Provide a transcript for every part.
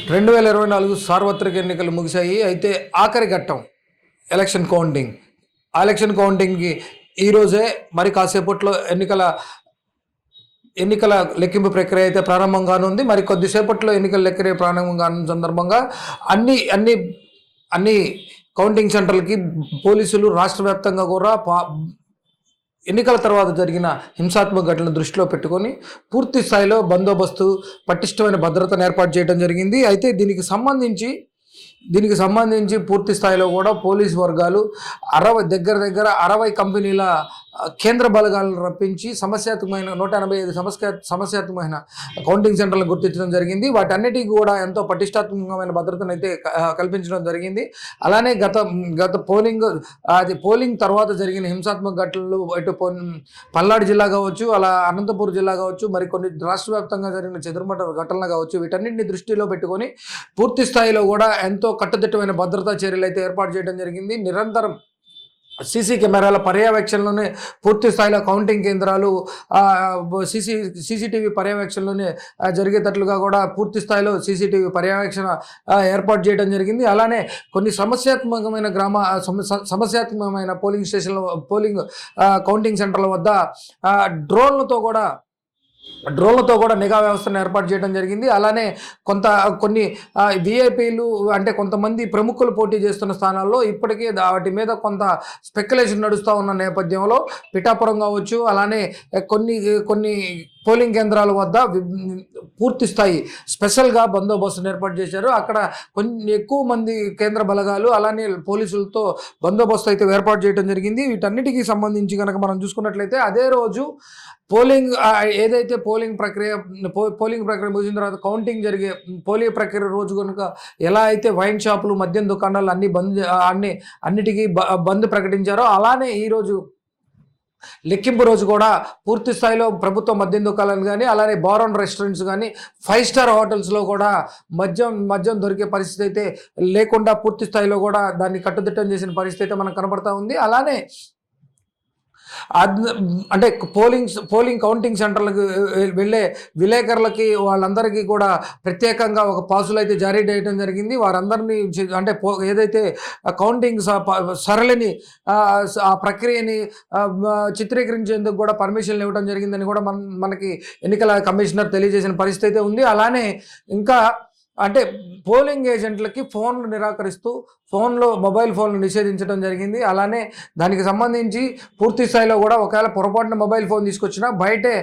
2024 సార్వత్రిక ఎన్నికలు ముగిశాయి. అయితే ఆఖరి ఘట్టం ఎలక్షన్ కౌంటింగ్. ఆ ఎలక్షన్ కౌంటింగ్‌కి ఈరోజే మరి కాసేపట్లో ఎన్నికల లెక్కింపు ప్రక్రియ అయితే ప్రారంభం కానుంది. మరి కొద్దిసేపట్లో ఎన్నికల లెక్కింపు ప్రారంభం కానున్న సందర్భంగా అన్ని అన్ని అన్ని కౌంటింగ్ సెంటర్లకి పోలీసులు రాష్ట్ర వ్యాప్తంగా కూడా ఎన్నికల తర్వాత జరిగిన హింసాత్మక ఘటనలు దృష్టిలో పెట్టుకొని పూర్తి స్థాయిలో బందోబస్తు, పటిష్టమైన భద్రతను ఏర్పాటు చేయడం జరిగింది. అయితే దీనికి సంబంధించి పూర్తి స్థాయిలో కూడా పోలీసు వర్గాలు దగ్గర 60 కంపెనీల కేంద్ర బలగాలను రప్పించి 185 సమస్యాత్మకమైన కౌంటింగ్ సెంటర్లను గుర్తించడం జరిగింది. వాటన్నిటికీ కూడా ఎంతో పటిష్టాత్మకమైన భద్రతను అయితే కల్పించడం జరిగింది. అలానే గత పోలింగ్ తర్వాత జరిగిన హింసాత్మక ఘటనలు ఇటు పల్నాడు జిల్లా కావచ్చు, అలా అనంతపురం జిల్లా కావచ్చు, మరి కొన్ని రాష్ట్ర వ్యాప్తంగా జరిగిన చెదురుమట ఘటనలు కావచ్చు, వీటన్నింటిని దృష్టిలో పెట్టుకొని పూర్తి స్థాయిలో కూడా ఎంతో కట్టుదిట్టమైన భద్రతా చర్యలు అయితే ఏర్పాటు చేయడం జరిగింది. నిరంతరం సీసీ కెమెరాల పర్యవేక్షణలోనే పూర్తి స్థాయిలో కౌంటింగ్ కేంద్రాలు సీసీటీవీ పర్యవేక్షణలోనే జరిగేటట్లుగా కూడా పూర్తి స్థాయిలో సీసీటీవీ పర్యవేక్షణ ఏర్పాటు చేయడం జరిగింది. అలానే కొన్ని సమస్యాత్మకమైన పోలింగ్ స్టేషన్ల కౌంటింగ్ సెంటర్ల వద్ద డ్రోన్లతో కూడా నిఘా వ్యవస్థను ఏర్పాటు చేయడం జరిగింది. అలానే కొన్ని విఐపీలు అంటే కొంతమంది ప్రముఖులు పోటీ చేస్తున్న స్థానాల్లో ఇప్పటికే వాటి మీద కొంత స్పెక్యులేషన్ నడుస్తూ ఉన్న నేపథ్యంలో పిఠాపురం కావచ్చు, అలానే కొన్ని పోలింగ్ కేంద్రాల వద్ద పూర్తి స్థాయి స్పెషల్గా బందోబస్తును ఏర్పాటు చేశారు. అక్కడ ఎక్కువ మంది కేంద్ర బలగాలు అలానే పోలీసులతో బందోబస్తు అయితే ఏర్పాటు చేయడం జరిగింది. వీటన్నిటికీ సంబంధించి కనుక మనం చూసుకున్నట్లయితే అదే రోజు ఏదైతే పోలింగ్ ప్రక్రియ ముగిసిన తర్వాత కౌంటింగ్ జరిగే పోలింగ్ ప్రక్రియ రోజు కనుక ఎలా అయితే వైన్ షాపులు, మద్యం దుకాణాలు అన్నిటికీ బంద్ ప్రకటించారో అలానే ఈరోజు లెక్కింపు రోజు కూడా పూర్తి స్థాయిలో ప్రభుత్వ మద్యం దుకాణాలు కానీ, అలానే బార్ అండ్ రెస్టారెంట్స్ కానీ, 5 స్టార్ హోటల్స్లో కూడా మద్యం దొరికే పరిస్థితి అయితే లేకుండా పూర్తి స్థాయిలో కూడా దాన్ని కట్టుదిట్టం చేసిన పరిస్థితి అయితే మనకు కనబడతా ఉంది. అలానే అంటే పోలింగ్ కౌంటింగ్ సెంటర్లకు వెళ్ళే విలేకరులకి వాళ్ళందరికీ కూడా ప్రత్యేకంగా ఒక పాసులు అయితే జారీ చేయడం జరిగింది. వారందరినీ అంటే ఏదైతే కౌంటింగ్ సరళిని ఆ ప్రక్రియని చిత్రీకరించేందుకు కూడా పర్మిషన్లు ఇవ్వడం జరిగిందని కూడా మనకి ఎన్నికల కమిషనర్ తెలియజేసిన పరిస్థితి అయితే ఉంది. అలానే ఇంకా అంటే పోలింగ్ ఏజెంట్లకి ఫోన్లు నిరాకరిస్తూ మొబైల్ ఫోన్లు నిషేధించడం జరిగింది. అలానే దానికి సంబంధించి పూర్తి స్థాయిలో కూడా ఒకవేళ పొరపాటున మొబైల్ ఫోన్ తీసుకొచ్చినా బయటే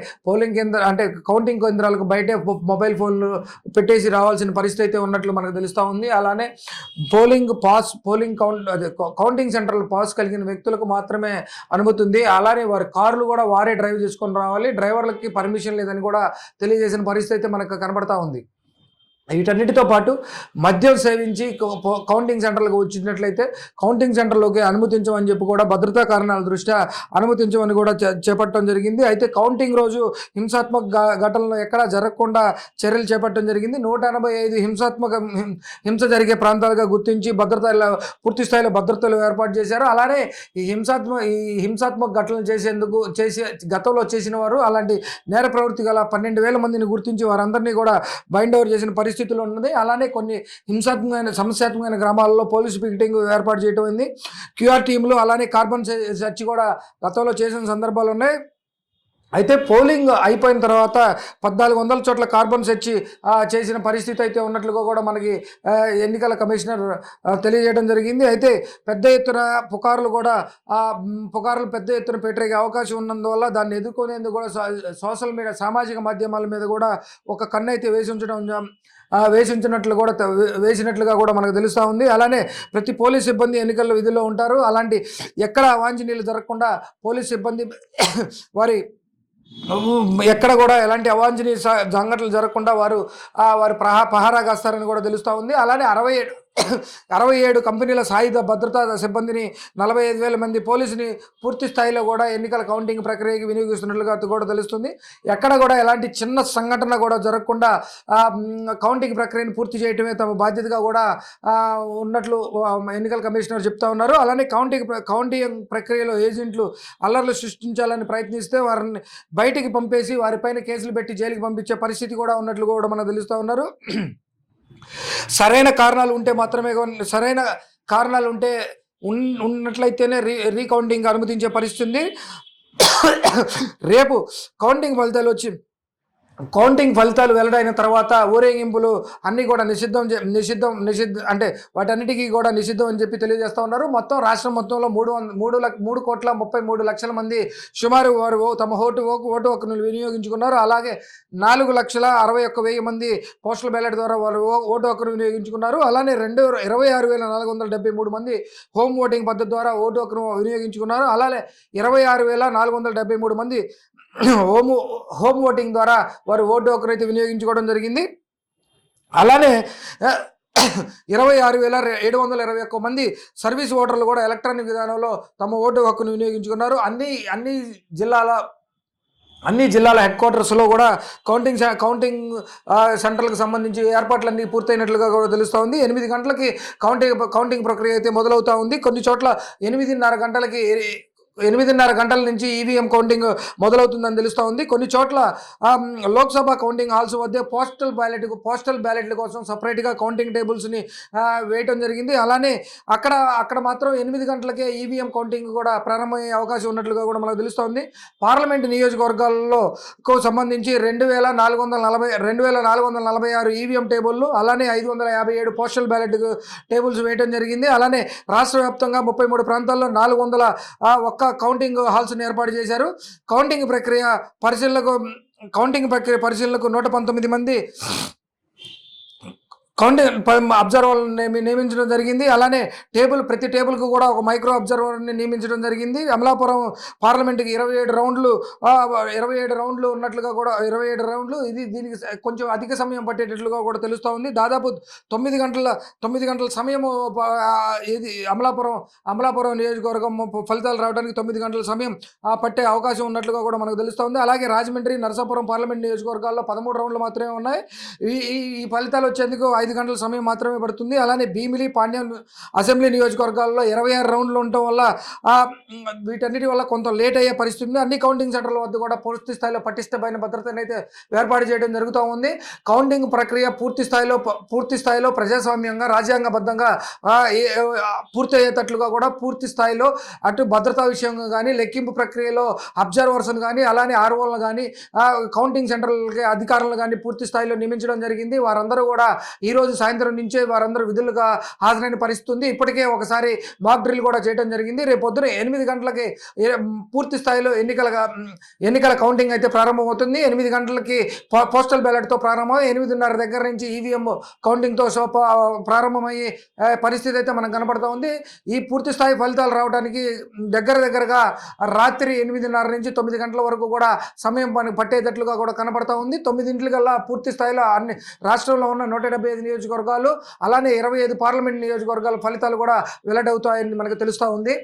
కౌంటింగ్ కేంద్రాలకు బయటే మొబైల్ ఫోన్లు పెట్టేసి రావాల్సిన పరిస్థితి అయితే ఉన్నట్లు మనకు తెలుస్తూ ఉంది. అలానే కౌంటింగ్ సెంటర్ల పాస్ కలిగిన వ్యక్తులకు మాత్రమే అనుమతి ఉంది. అలానే వారి కార్లు కూడా వారే డ్రైవ్ చేసుకొని రావాలి, డ్రైవర్లకి పర్మిషన్ లేదని కూడా తెలియజేసిన పరిస్థితి అయితే మనకు కనబడతా ఉంది. వీటన్నిటితో పాటు మద్యం సేవించి కౌంటింగ్ సెంటర్లకు వచ్చినట్లయితే కౌంటింగ్ సెంటర్లోకి అనుమతించమని చెప్పి కూడా భద్రతా కారణాల దృష్ట్యా అనుమతించమని కూడా చేపట్టడం జరిగింది. అయితే కౌంటింగ్ రోజు హింసాత్మక ఘటనలు ఎక్కడా జరగకుండా చర్యలు చేపట్టడం జరిగింది. 185 హింస జరిగే ప్రాంతాలుగా గుర్తించి పూర్తి స్థాయిలో భద్రతలు ఏర్పాటు చేశారు. అలానే ఈ హింసాత్మక ఘటనలు గతంలో చేసిన వారు అలాంటి నేర ప్రవృత్తి గల 12,000 మందిని గుర్తించి వారందరినీ కూడా బైండ్ ఓవర్ చేసిన పరిస్థితులు ఉన్నది. అలానే కొన్ని సమస్యాత్మకమైన గ్రామాలలో పోలీసు పికెటింగ్ ఏర్పాటు చేయడం అయింది. క్యూఆర్ టీంలు అలానే కార్బన్ సెర్చ్ కూడా గతంలో చేసిన సందర్భాలు ఉన్నాయి. అయితే పోలింగ్ అయిపోయిన తర్వాత 1400 చోట్ల కార్బన్ సెర్చ్ చేసిన పరిస్థితి అయితే ఉన్నట్లుగా కూడా మనకి ఎన్నికల కమిషనర్ తెలియజేయడం జరిగింది. అయితే పెద్ద ఎత్తున పుకార్లు పెద్ద ఎత్తున పెట్టే అవకాశం ఉన్నందువల్ల దాన్ని ఎదుర్కొనేందుకు కూడా సోషల్ మీడియా, సామాజిక మాధ్యమాల మీద కూడా ఒక కన్ను అయితే వేసినట్లుగా కూడా మనకు తెలుస్తూ ఉంది. అలానే ప్రతి పోలీస్ సిబ్బంది ఎన్నికల విధుల్లో ఉంటారు. అలాంటి ఎక్కడ అవాంఛనీయాలు జరగకుండా పోలీస్ సిబ్బంది ఎక్కడ కూడా ఎలాంటి అవాంఛనీయ సంఘటనలు జరగకుండా వారు పహారా కాస్తారని కూడా తెలుస్తూ ఉంది. అలానే 67 కంపెనీల సాయుధ భద్రతా సిబ్బందిని, 45,000 మంది పోలీసుని పూర్తి స్థాయిలో కూడా ఎన్నికల కౌంటింగ్ ప్రక్రియకి వినియోగిస్తున్నట్లుగా కూడా తెలుస్తుంది. ఎక్కడ కూడా ఎలాంటి చిన్న సంఘటన కూడా జరగకుండా కౌంటింగ్ ప్రక్రియను పూర్తి చేయడమే తమ బాధ్యతగా కూడా ఉన్నట్లు ఎన్నికల కమిషనర్ చెప్తా ఉన్నారు. అలానే కౌంటింగ్ ప్రక్రియలో ఏజెంట్లు అల్లర్లు సృష్టించాలని ప్రయత్నిస్తే వారిని బయటికి పంపేసి వారిపైన కేసులు పెట్టి జైలుకి పంపించే పరిస్థితి కూడా ఉన్నట్లు కూడా మనకు తెలుస్తూ ఉన్నారు. సరైన కారణాలు ఉంటే మాత్రమే సరైన కారణాలు ఉంటే ఉన్నట్లయితేనే రీకౌంటింగ్ అనుమతించే పరిస్థితి ఉంది. రేపు కౌంటింగ్ ఫలితాలు వచ్చి కౌంటింగ్ ఫలితాలు వెల్లడైన తర్వాత ఊరేగింపులు అన్నీ కూడా నిషిద్ధం అంటే వాటన్నిటికీ కూడా నిషిద్ధం అని చెప్పి తెలియజేస్తూ ఉన్నారు. మొత్తం రాష్ట్రం మొత్తంలో 3,33,00,000 మంది సుమారు వారు తమ ఓటు హక్కును వినియోగించుకున్నారు. అలాగే 4,61,000 మంది పోస్టల్ బ్యాలెట్ ద్వారా వారు ఓటు హక్కును వినియోగించుకున్నారు. అలానే 26,473 మంది హోమ్ ఓటింగ్ పద్ధతి ద్వారా ఓటు హక్కును వినియోగించుకున్నారు. అలాగే 26,473 మంది హోమ్ ఓటింగ్ ద్వారా వారు ఓటు హక్కును అయితే వినియోగించుకోవడం జరిగింది. అలానే 26,721 మంది సర్వీస్ ఓటర్లు కూడా ఎలక్ట్రానిక్ విధానంలో తమ ఓటు హక్కును వినియోగించుకున్నారు. అన్ని జిల్లాల హెడ్ క్వార్టర్స్లో కూడా కౌంటింగ్ సెంటర్లకు సంబంధించి ఏర్పాట్లన్నీ పూర్తయినట్లుగా కూడా తెలుస్తూ ఉంది. 8 గంటలకి కౌంటింగ్ ప్రక్రియ అయితే మొదలవుతూ ఉంది. కొన్ని చోట్ల 8:30 గంటల నుంచి ఈవీఎం కౌంటింగ్ మొదలవుతుందని తెలుస్తూ ఉంది. కొన్ని చోట్ల లోక్సభ కౌంటింగ్ హాల్స్ వద్ద పోస్టల్ బ్యాలెట్ల కోసం సపరేట్గా కౌంటింగ్ టేబుల్స్ని వేయటం జరిగింది. అలానే అక్కడ మాత్రం 8 గంటలకే ఈవీఎం కౌంటింగ్ కూడా ప్రారంభమయ్యే అవకాశం ఉన్నట్లుగా కూడా మనకు తెలుస్తోంది. పార్లమెంట్ నియోజకవర్గాల్లో సంబంధించి 2,446 ఈవీఎం టేబుల్లు, అలానే 557 పోస్టల్ బ్యాలెట్ టేబుల్స్ వేయడం జరిగింది. అలానే రాష్ట్ర వ్యాప్తంగా 33 ప్రాంతాల్లో 401 కౌంటింగ్ హాల్స్ని ఏర్పాటు చేశారు. కౌంటింగ్ ప్రక్రియ పరిశీలనకు 119 మంది కౌంటింగ్ అబ్జర్వర్లను నియమించడం జరిగింది. అలానే ప్రతి టేబుల్కు కూడా ఒక మైక్రో అబ్జర్వర్ని నియమించడం జరిగింది. అమలాపురం పార్లమెంటుకి 27 రౌండ్లు ఉన్నట్లుగా కూడా 27 రౌండ్లు, దీనికి కొంచెం అధిక సమయం పట్టేటట్లుగా కూడా తెలుస్తూ ఉంది. దాదాపు 9 గంటల సమయము ఇది అమలాపురం నియోజకవర్గం ఫలితాలు రావడానికి 9 గంటల సమయం పట్టే అవకాశం ఉన్నట్లుగా కూడా మనకు తెలుస్తూ ఉంది. అలాగే రాజమండ్రి, నరసాపురం పార్లమెంట్ నియోజకవర్గాల్లో 13 రౌండ్లు మాత్రమే ఉన్నాయి. ఈ ఫలితాలు వచ్చేందుకు 5 గంటల సమయం మాత్రమే పడుతుంది. అలానే భీమిలి, పాండ్యం అసెంబ్లీ నియోజకవర్గాల్లో 26 రౌండ్లు ఉండటం వల్ల వీటన్నిటి వల్ల కొంత లేట్ అయ్యే పరిస్థితి ఉంది. అన్ని కౌంటింగ్ సెంటర్ల వద్ద కూడా పూర్తి స్థాయిలో పటిష్టమైన భద్రతను అయితే ఏర్పాటు చేయడం జరుగుతూ ఉంది. కౌంటింగ్ ప్రక్రియ పూర్తి స్థాయిలో ప్రజాస్వామ్యంగా, రాజ్యాంగబద్ధంగా పూర్తి అయ్యేటట్లుగా కూడా పూర్తి స్థాయిలో అటు భద్రతా విషయంగా కానీ, లెక్కింపు ప్రక్రియలో అబ్జర్వర్స్ను కానీ, అలానే ఆర్ఓలను కానీ, కౌంటింగ్ సెంటర్లకి అధికారులను కానీ పూర్తి స్థాయిలో నియమించడం జరిగింది. వారందరూ కూడా ఈరోజు సాయంత్రం నుంచే వారందరూ విధులుగా హాజరైన పరిస్థితి ఉంది. ఇప్పటికే ఒకసారి మాక్ డ్రిల్ కూడా చేయడం జరిగింది. రేపు పొద్దున 8 గంటలకి పూర్తి స్థాయిలో ఎన్నికల కౌంటింగ్ అయితే ప్రారంభమవుతుంది. 8 గంటలకి పోస్టల్ బ్యాలెట్తో ప్రారంభమై 8:30 దగ్గర నుంచి ఈవీఎం కౌంటింగ్తో ప్రారంభమయ్యే పరిస్థితి అయితే మనకు కనపడుతూ ఉంది. ఈ పూర్తి స్థాయి ఫలితాలు రావడానికి దగ్గరగా రాత్రి 8:30 నుంచి 9 గంటల వరకు కూడా సమయం పట్టేటట్లుగా కూడా కనపడుతూ ఉంది. 9 పూర్తి స్థాయిలో అన్ని రాష్ట్రంలో ఉన్న 175 నియోజకవర్గాలు, అలానే 25 పార్లమెంట్ నియోజకవర్గాల ఫలితాలు కూడా వెల్లడవుతాయని మనకు తెలుస్తూ ఉంది.